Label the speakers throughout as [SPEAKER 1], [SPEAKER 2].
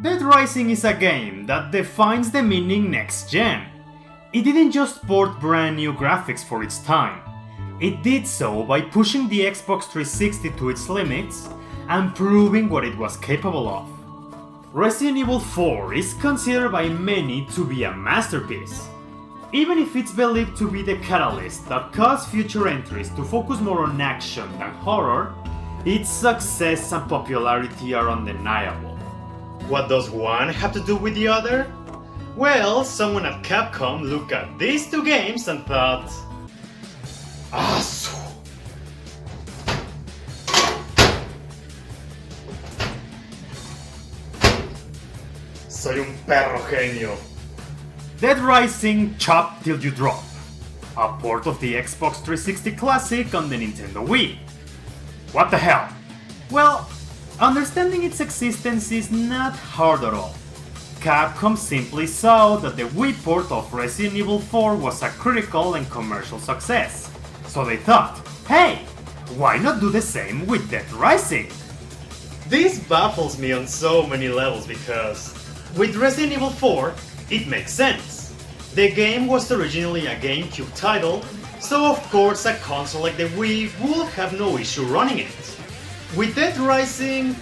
[SPEAKER 1] Dead Rising is a game that defines the meaning next gen. It didn't just port brand new graphics for its time. It did so by pushing the Xbox 360 to its limits and proving what it was capable of. Resident Evil 4 is considered by many to be a masterpiece. Even if it's believed to be the catalyst that caused future entries to focus more on action than horror, its success and popularity are undeniable. What does one have to do with the other? Well, someone at Capcom looked at these two games and thought, ¡Asu! Soy un perro genio. Dead Rising Chop Till You Drop, a port of the Xbox 360 Classic on the Nintendo Wii. What the hell? Well, understanding its existence is not hard at all. Capcom simply saw that the Wii port of Resident Evil 4 was a critical and commercial success, so they thought, hey, why not do the same with Dead Rising? This baffles me on so many levels because, with Resident Evil 4, it makes sense. The game was originally a GameCube title, so of course a console like the Wii would have no issue running it. With Dead Rising,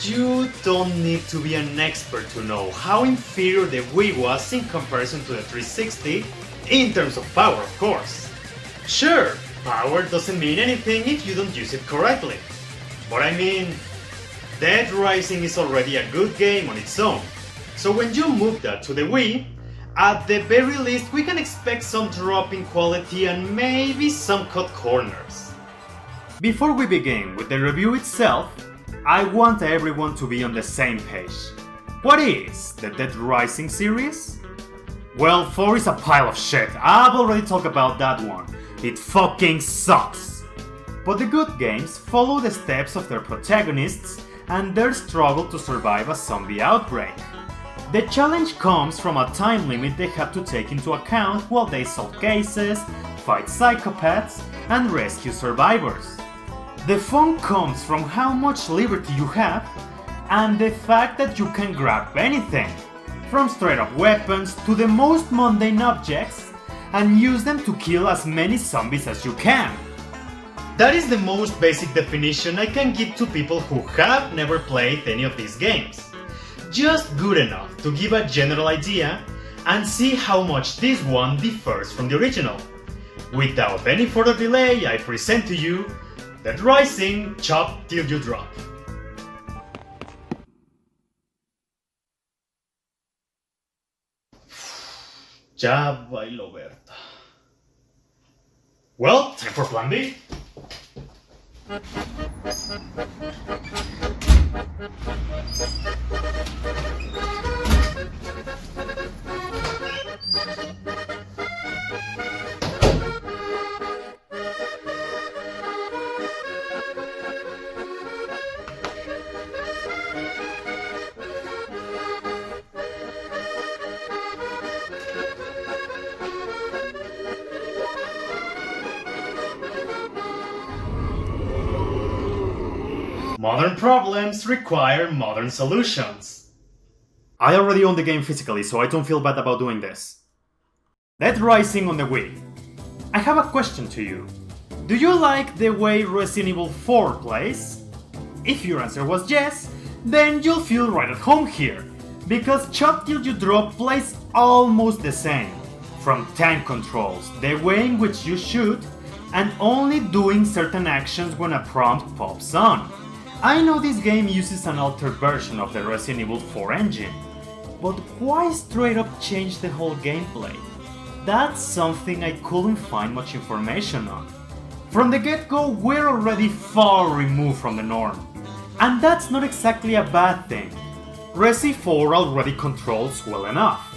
[SPEAKER 1] you don't need to be an expert to know how inferior the Wii was in comparison to the 360, in terms of power of course. Sure, power doesn't mean anything if you don't use it correctly. But I mean, Dead Rising is already a good game on its own. So when you move that to the Wii, at the very least we can expect some drop in quality and maybe some cut corners. Before we begin with the review itself, I want everyone to be on the same page. What is the Dead Rising series? Well, 4 is a pile of shit. I've already talked about that one. It fucking sucks. But the good games follow the steps of their protagonists and their struggle to survive a zombie outbreak. The challenge comes from a time limit they have to take into account while they solve cases, fight psychopaths, and rescue survivors. The fun comes from how much liberty you have, and the fact that you can grab anything, from straight up weapons to the most mundane objects, and use them to kill as many zombies as you can. That is the most basic definition I can give to people who have never played any of these games. Just good enough to give a general idea and see how much this one differs from the original. Without any further delay, I present to you Dead Rising Chop Till You Drop. Ya bailó Berta. Well, time for plan B. Modern problems require modern solutions. I already own the game physically, so I don't feel bad about doing this. Dead Rising on the Wii. I have a question to you. Do you like the way Resident Evil 4 plays? If your answer was yes, then you'll feel right at home here, because Chop Till You Drop plays almost the same. From tank controls, the way in which you shoot, and only doing certain actions when a prompt pops on. I know this game uses an altered version of the Resident Evil 4 engine, but why straight up change the whole gameplay? That's something I couldn't find much information on. From the get-go, we're already far removed from the norm, and that's not exactly a bad thing. Resi 4 already controls well enough.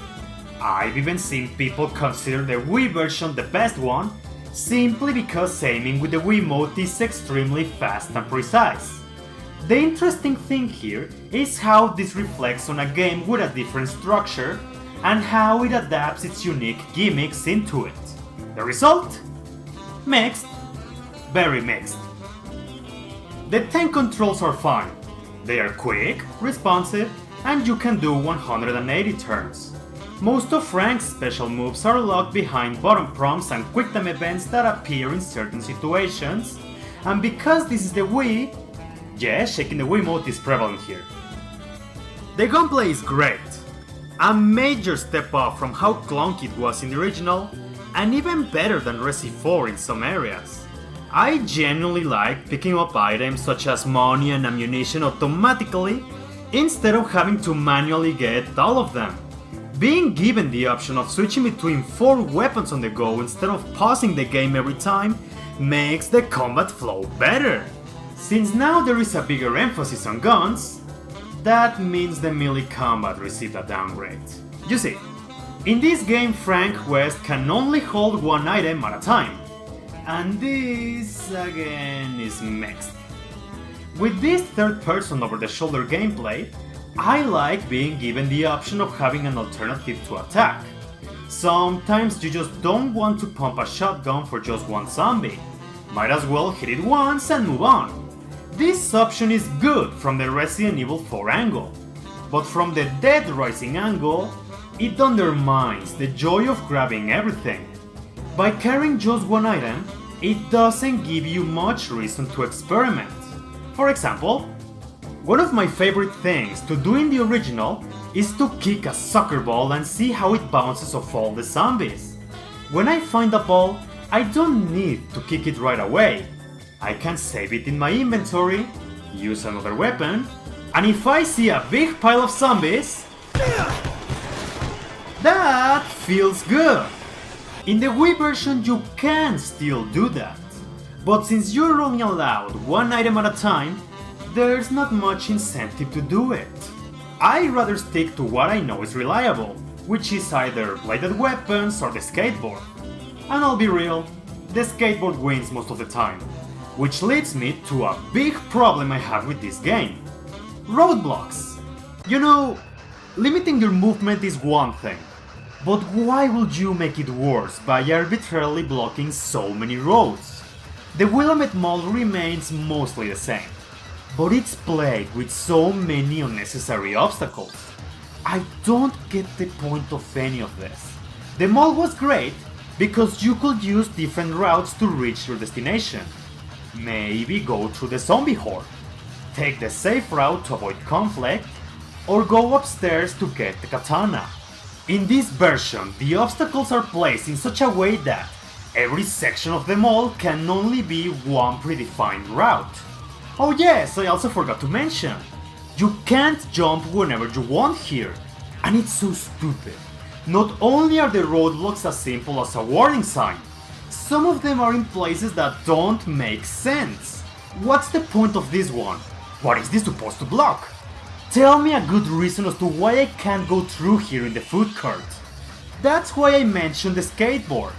[SPEAKER 1] I've even seen people consider the Wii version the best one, simply because aiming with the Wiimote is extremely fast and precise. The interesting thing here is how this reflects on a game with a different structure and how it adapts its unique gimmicks into it. The result? Mixed. Very mixed. The tank controls are fine. They are quick, responsive, and you can do 180 turns. Most of Frank's special moves are locked behind button prompts and quick time events that appear in certain situations, and because this is the Wii, yes, shaking the Wiimote is prevalent here. The gunplay is great, a major step up from how clunky it was in the original, and even better than Resi 4 in some areas. I genuinely like picking up items such as money and ammunition automatically, instead of having to manually get all of them. Being given the option of switching between 4 weapons on the go instead of pausing the game every time makes the combat flow better. Since now there is a bigger emphasis on guns, that means the melee combat received a downgrade. You see, in this game Frank West can only hold one item at a time, and this again is mixed. With this third person over the shoulder gameplay, I like being given the option of having an alternative to attack. Sometimes you just don't want to pump a shotgun for just one zombie. Might as well hit it once and move on. This option is good from the Resident Evil 4 angle, but from the Dead Rising angle, it undermines the joy of grabbing everything. By carrying just one item, it doesn't give you much reason to experiment. For example, one of my favorite things to do in the original is to kick a soccer ball and see how it bounces off all the zombies. When I find a ball, I don't need to kick it right away. I can save it in my inventory, use another weapon, and if I see a big pile of zombies, that feels good. In the Wii version you can still do that, but since you're only allowed one item at a time, there's not much incentive to do it. I'd rather stick to what I know is reliable, which is either bladed weapons or the skateboard. And I'll be real, the skateboard wins most of the time. Which leads me to a big problem I have with this game. Roadblocks. You know, limiting your movement is one thing, but why would you make it worse by arbitrarily blocking so many roads? The Willamette Mall remains mostly the same, but it's plagued with so many unnecessary obstacles. I don't get the point of any of this. The mall was great because you could use different routes to reach your destination. Maybe go through the zombie horde, take the safe route to avoid conflict, or go upstairs to get the katana. In this version, the obstacles are placed in such a way that every section of the mall can only be one predefined route. Oh yes, I also forgot to mention, you can't jump whenever you want here, and it's so stupid. Not only are the roadblocks as simple as a warning sign, some of them are in places that don't make sense. What's the point of this one? What is this supposed to block? Tell me a good reason as to why I can't go through here in the food court. That's why I mentioned the skateboard.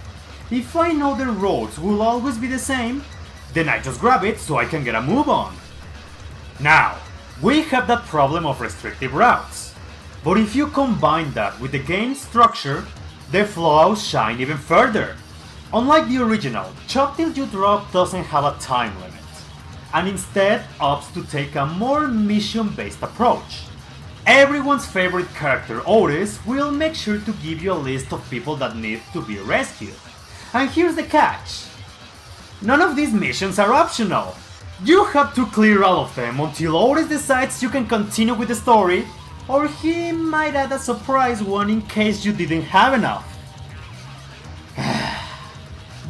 [SPEAKER 1] If I know the roads will always be the same, then I just grab it so I can get a move on. Now, we have that problem of restrictive routes. But if you combine that with the game's structure, the flaws shine even further. Unlike the original, Chop Till You Drop doesn't have a time limit, and instead opts to take a more mission-based approach. Everyone's favorite character, Otis, will make sure to give you a list of people that need to be rescued. And here's the catch. None of these missions are optional. You have to clear all of them until Otis decides you can continue with the story, or he might add a surprise one in case you didn't have enough.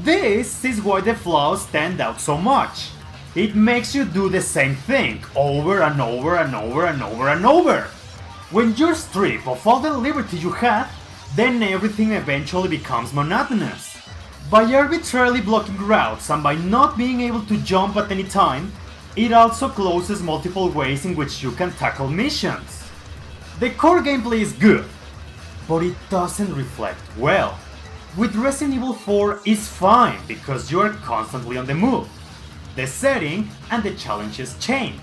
[SPEAKER 1] This is why the flaws stand out so much. It makes you do the same thing over and over and over and over and over. When you're stripped of all the liberty you had, then everything eventually becomes monotonous. By arbitrarily blocking routes and by not being able to jump at any time, it also closes multiple ways in which you can tackle missions. The core gameplay is good, but it doesn't reflect well. With Resident Evil 4 is fine because you are constantly on the move. The setting and the challenges change.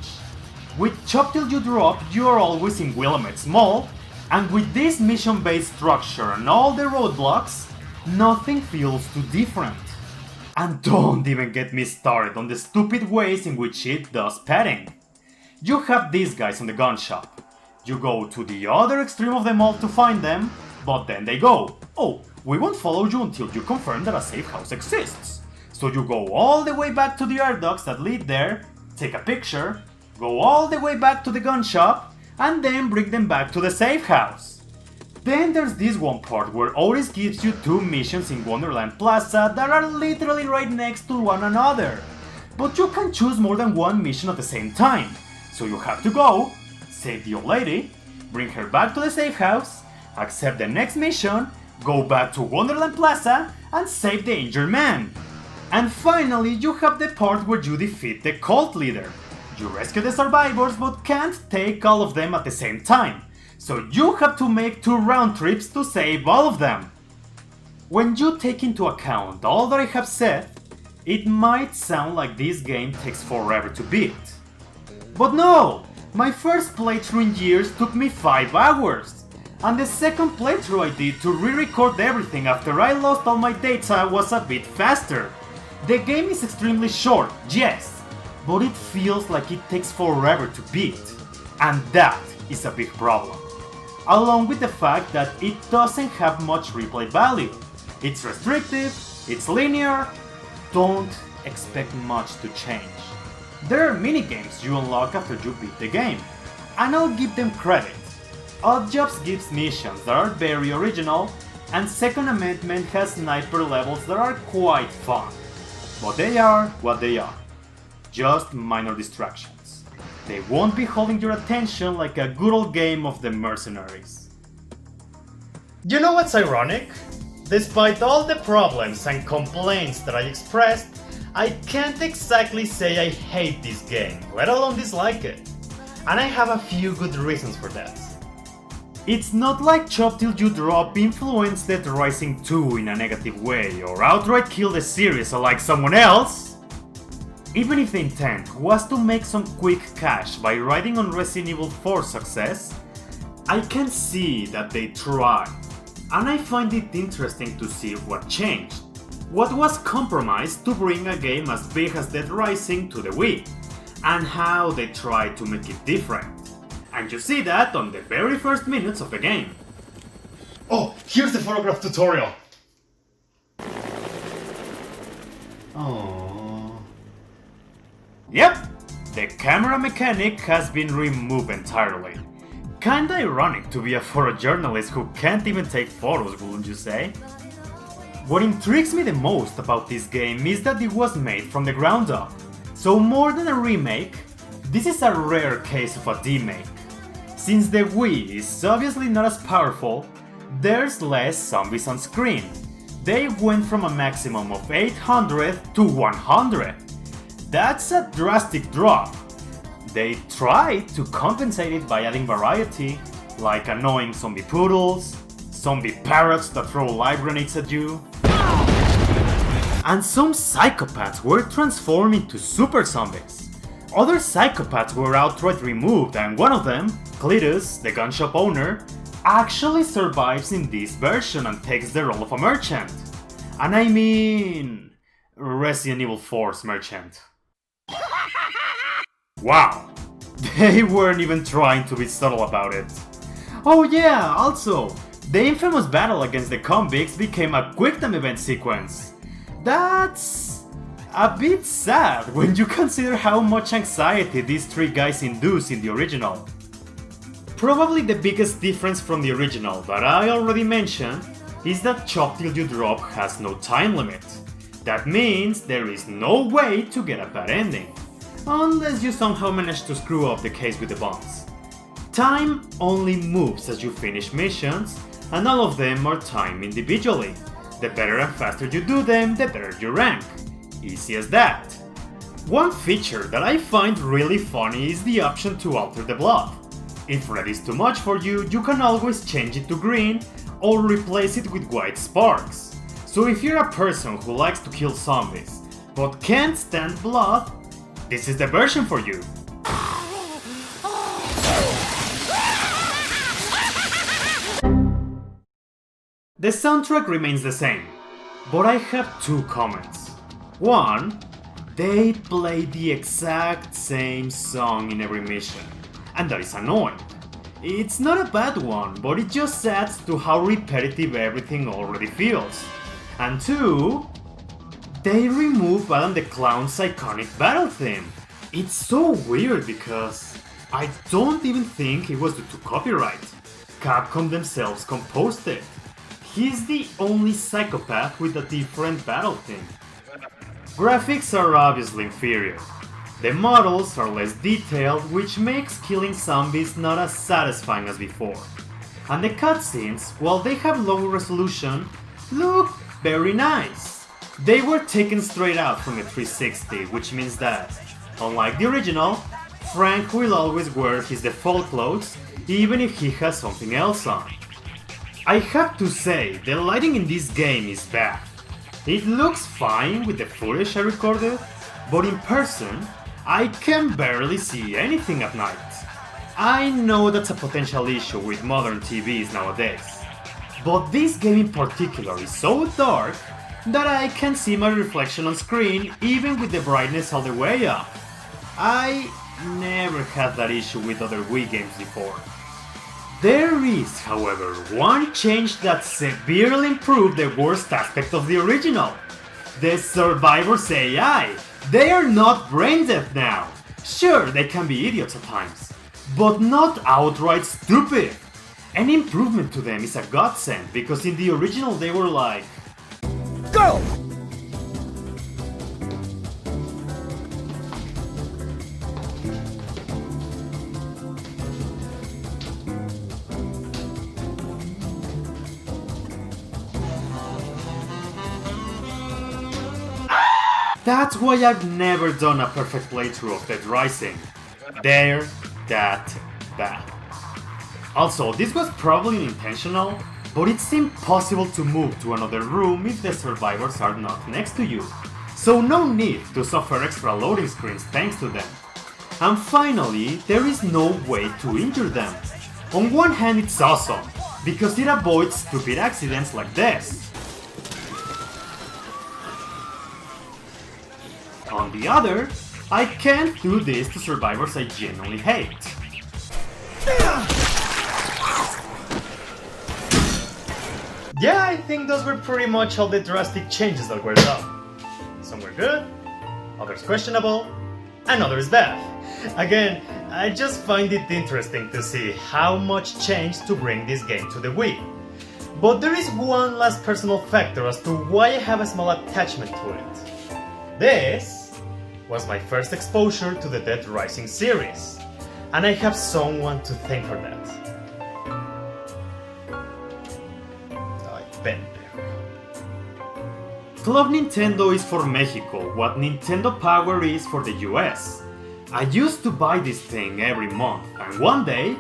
[SPEAKER 1] With Chop Till You Drop, you are always in Willamette Mall, and with this mission-based structure and all the roadblocks, nothing feels too different. And don't even get me started on the stupid ways in which it does petting. You have these guys in the gun shop. You go to the other extreme of the mall to find them, but then they go, "Oh, we won't follow you until you confirm that a safe house exists." So you go all the way back to the air ducts that lead there, take a picture, go all the way back to the gun shop, and then bring them back to the safe house. Then there's this one part where Otis gives you 2 missions in Wonderland Plaza that are literally right next to one another. But you can choose more than one mission at the same time. So you have to go, save the old lady, bring her back to the safe house, accept the next mission, go back to Wonderland Plaza, and save the injured man. And finally, you have the part where you defeat the cult leader. You rescue the survivors but can't take all of them at the same time. So you have to make 2 round trips to save all of them. When you take into account all that I have said, it might sound like this game takes forever to beat. But no! My first playthrough in years took me 5 hours. And the second playthrough I did to re-record everything after I lost all my data was a bit faster. The game is extremely short, yes, but it feels like it takes forever to beat. And that is a big problem. Along with the fact that it doesn't have much replay value. It's restrictive, it's linear, don't expect much to change. There are minigames you unlock after you beat the game, and I'll give them credit. Oddjobs gives missions that are very original, and Second Amendment has sniper levels that are quite fun. But they are what they are. Just minor distractions. They won't be holding your attention like a good old game of the mercenaries. You know what's ironic? Despite all the problems and complaints that I expressed, I can't exactly say I hate this game, let alone dislike it. And I have a few good reasons for that. It's not like Chop Till You Drop influenced Dead Rising 2 in a negative way or outright killed the series like someone else. Even if the intent was to make some quick cash by riding on Resident Evil 4's success, I can see that they tried, and I find it interesting to see what changed. What was compromised to bring a game as big as Dead Rising to the Wii, and how they tried to make it different. And you see that on the very first minutes of the game. Oh, here's the photograph tutorial! Oh. Yep, the camera mechanic has been removed entirely. Kinda ironic to be a photojournalist who can't even take photos, wouldn't you say? What intrigues me the most about this game is that it was made from the ground up. So more than a remake, this is a rare case of a demake. Since the Wii is obviously not as powerful, there's less zombies on screen. They went from a maximum of 800 to 100. That's a drastic drop. They tried to compensate it by adding variety, like annoying zombie poodles, zombie parrots that throw live grenades at you, and some psychopaths were transformed into super zombies. Other psychopaths were outright removed, and one of them, Cletus, the gun shop owner, actually survives in this version and takes the role of a merchant. And I mean... Resident Evil 4's merchant. Wow, they weren't even trying to be subtle about it. Oh yeah, also, the infamous battle against the convicts became a quick-time event sequence. That's a bit sad when you consider how much anxiety these 3 guys induce in the original. Probably the biggest difference from the original that I already mentioned is that Chop Till You Drop has no time limit. That means there is no way to get a bad ending, unless you somehow manage to screw up the case with the bombs. Time only moves as you finish missions, and all of them are timed individually. The better and faster you do them, the better you rank. Easy as that. One feature that I find really funny is the option to alter the blood. If red is too much for you, you can always change it to green or replace it with white sparks. So if you're a person who likes to kill zombies, but can't stand blood, this is the version for you. The soundtrack remains the same, but I have 2 comments. One, they play the exact same song in every mission, and that is annoying. It's not a bad one, but it just adds to how repetitive everything already feels. And 2, they remove Adam the Clown's iconic battle theme. It's so weird because I don't even think it was due to copyright. Capcom themselves composed it. He's the only psychopath with a different battle theme. Graphics are obviously inferior. The models are less detailed, which makes killing zombies not as satisfying as before. And the cutscenes, while they have lower resolution, look very nice. They were taken straight out from the 360, which means that, unlike the original, Frank will always wear his default clothes, even if he has something else on. I have to say, the lighting in this game is bad. It looks fine with the footage I recorded, but in person, I can barely see anything at night. I know that's a potential issue with modern TVs nowadays, but this game in particular is so dark that I can see my reflection on screen even with the brightness all the way up. I never had that issue with other Wii games before. There is, however, one change that severely improved the worst aspect of the original. The survivors' AI. They are not brain dead now. Sure, they can be idiots at times, but not outright stupid. An improvement to them is a godsend because in the original they were like, go! That's why I've never done a perfect playthrough of Dead Rising. They're that bad. Also, this was probably intentional, but it's impossible to move to another room if the survivors are not next to you. So no need to suffer extra loading screens thanks to them. And finally, there is no way to injure them. On one hand it's awesome, because it avoids stupid accidents like this. On the other, I can't do this to survivors I genuinely hate. Yeah, I think those were pretty much all the drastic changes that were done. Some were good, others questionable, and others bad. Again, I just find it interesting to see how much changed to bring this game to the Wii. But there is one last personal factor as to why I have a small attachment to it. This was my first exposure to the Dead Rising series, and I have someone to thank for that. I've been there. Club Nintendo is for Mexico what Nintendo Power is for the US. I used to buy this thing every month, and one day,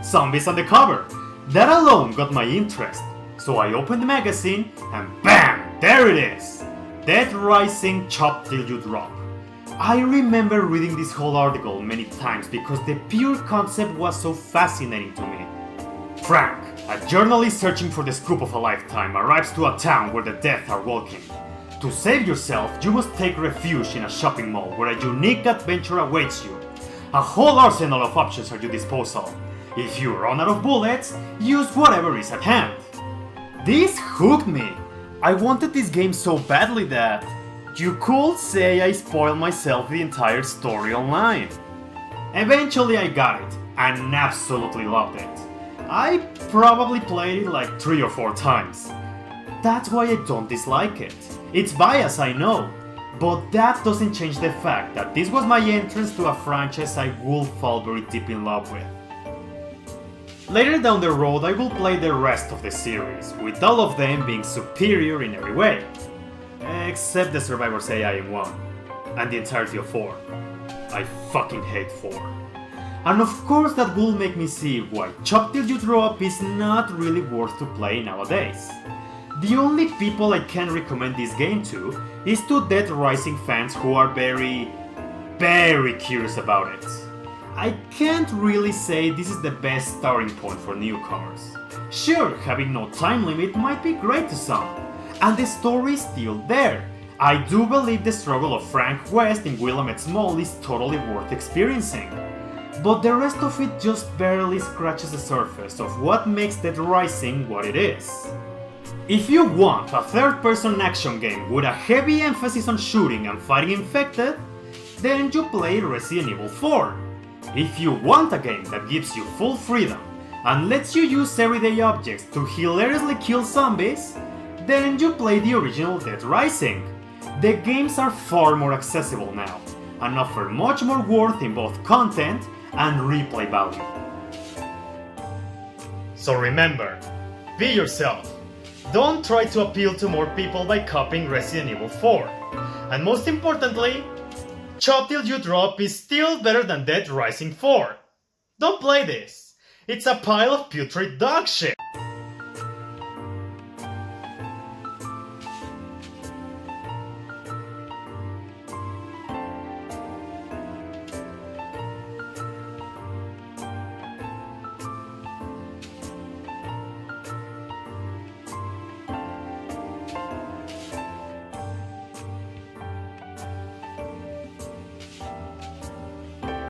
[SPEAKER 1] zombies on the cover. That alone got my interest, so I opened the magazine and BAM! There it is! Dead Rising Chop Till You Drop. I remember reading this whole article many times because the pure concept was so fascinating to me. Frank, a journalist searching for the scoop of a lifetime, arrives to a town where the dead are walking. To save yourself, you must take refuge in a shopping mall where a unique adventure awaits you. A whole arsenal of options are at your disposal. If you run out of bullets, use whatever is at hand. This hooked me. I wanted this game so badly that you could say I spoiled myself the entire story online. Eventually I got it, and absolutely loved it. I probably played it like 3 or 4 times. That's why I don't dislike it. It's bias, I know, but that doesn't change the fact that this was my entrance to a franchise I will fall very deep in love with. Later down the road I will play the rest of the series, with all of them being superior in every way. Except the Survivor's AI in 1, and the entirety of 4. I fucking hate 4. And of course that will make me see why Chop Till You Drop is not really worth to play nowadays. The only people I can recommend this game to is to Dead Rising fans who are very curious about it. I can't really say this is the best starting point for newcomers. Sure, having no time limit might be great to some, and the story is still there. I do believe the struggle of Frank West in Willamette Mall is totally worth experiencing. but the rest of it just barely scratches the surface of what makes Dead Rising what it is. If you want a third-person action game with a heavy emphasis on shooting and fighting infected, then you play Resident Evil 4. If you want a game that gives you full freedom and lets you use everyday objects to hilariously kill zombies, then you play the original Dead Rising. The games are far more accessible now, and offer much more worth in both content and replay value. So remember, be yourself. Don't try to appeal to more people by copying Resident Evil 4. And most importantly, Chop Till You Drop is still better than Dead Rising 4. Don't play this. It's a pile of putrid dog shit.